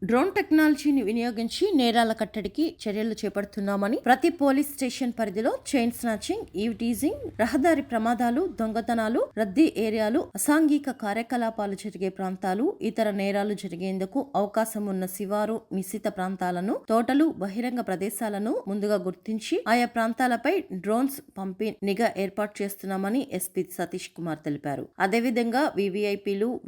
Drone టెక్నాలజీని వినియోగించి నేరాల కట్టడికి చర్యలు చేపడుతున్నామని, ప్రతి పోలీస్ స్టేషన్ పరిధిలో చైన్ స్నాచింగ్, ఈవ్ టీజింగ్, రహదారి ప్రమాదాలు, దొంగతనాలు, రద్దీ ఏరియాలు, అసాంఘిక కార్యకలాపాలు జరిగే ప్రాంతాలు, ఇతర నేరాలు జరిగేందుకు అవకాశం ఉన్న శివారు, నిశిత ప్రాంతాలను, తోటలు, బహిరంగ ప్రదేశాలను ముందుగా గుర్తించి ఆయా ప్రాంతాలపై డ్రోన్స్ పంపి నిఘా ఏర్పాటు చేస్తున్నామని ఎస్పీ సతీష్ కుమార్ తెలిపారు. అదేవిధంగా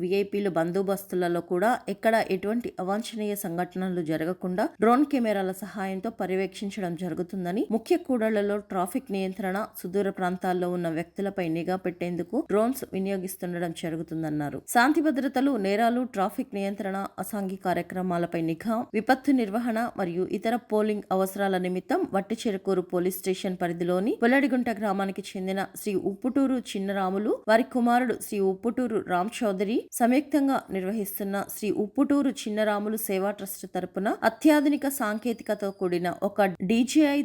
విఐపీలు బందోబస్తులలో కూడా ఎక్కడ ఎటువంటి అవాంఛనీయ సంఘటనలు జరగకుండా డ్రోన్ కెమెరాల సహాయంతో పర్యవేక్షించడం జరుగుతుందని, ముఖ్య కూడళ్లలో ట్రాఫిక్ నియంత్రణ, సుదూర ప్రాంతాల్లో ఉన్న వ్యక్తులపై నిఘా పెట్టేందుకు డ్రోన్స్ వినియోగిస్తుండడం జరుగుతుందన్నారు. శాంతి భద్రతలు, నేరాలు, ట్రాఫిక్ నియంత్రణ, అసాంఘిక కార్యక్రమాలపై నిఘా, విపత్తు నిర్వహణ మరియు ఇతర పోలింగ్ అవసరాల నిమిత్తం వట్టిచెరుకూరు పోలీస్ స్టేషన్ పరిధిలోని పుల్లడిగుంట గ్రామానికి చెందిన శ్రీ ఉప్పుటూరు చిన్నరాములు, వారి కుమారుడు శ్రీ ఉప్పుటూరు రామ్ చౌదరి సంయుక్తంగా నిర్వహిస్తున్న శ్రీ ఉప్పుటూరు చిన్నరాములు సేవా ట్రస్ట్ తరపున అత్యాధునిక సాంకేతికతో కూడిన ఒక DJI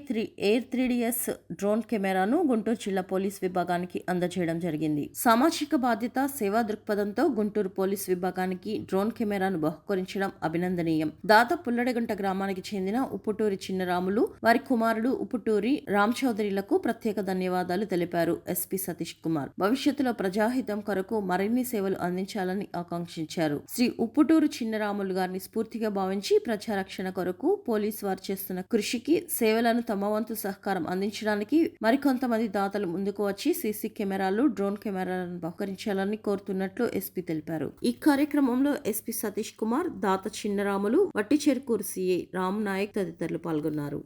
Air 3DS డ్రోన్ కెమెరాను గుంటూరు జిల్లా పోలీస్ విభాగానికి అందజేయడం జరిగింది. సామాజిక బాధ్యత, సేవా దృక్పథంతో గుంటూరు పోలీస్ విభాగానికి డ్రోన్ కెమెరాను బహుకరించడం అభినందనీయం. దాత పుల్లడిగుంట గ్రామానికి చెందిన ఉప్పుటూరి చిన్నరాములు, వారి కుమారుడు ఉప్పుటూరి రామ్ చౌదరిలకు ప్రత్యేక ధన్యవాదాలు తెలిపారు ఎస్పీ సతీష్ కుమార్. భవిష్యత్తులో ప్రజాహితం కొరకు మరిన్ని సేవలు అందించాలని ఆకాంక్షించారు. శ్రీ ఉప్పుటూరు చిన్నరాములు గారిని స్ఫూర్తిగా భావించి ప్రజారక్షణ కొరకు పోలీసు వారు చేస్తున్న కృషికి, సేవలను తమ వంతు సహకారం అందించడానికి మరికొంతమంది దాతలు ముందుకు వచ్చి సీసీ కెమెరాలు, డ్రోన్ కెమెరాలను బహుకరించాలని కోరుతున్నట్లు ఎస్పీ తెలిపారు. ఈ కార్యక్రమంలో ఎస్పీ సతీష్ కుమార్, దాత చిన్నరాములు, వట్టిచెరుకూరు సిఐ రామ్ నాయక్ తదితరులు పాల్గొన్నారు.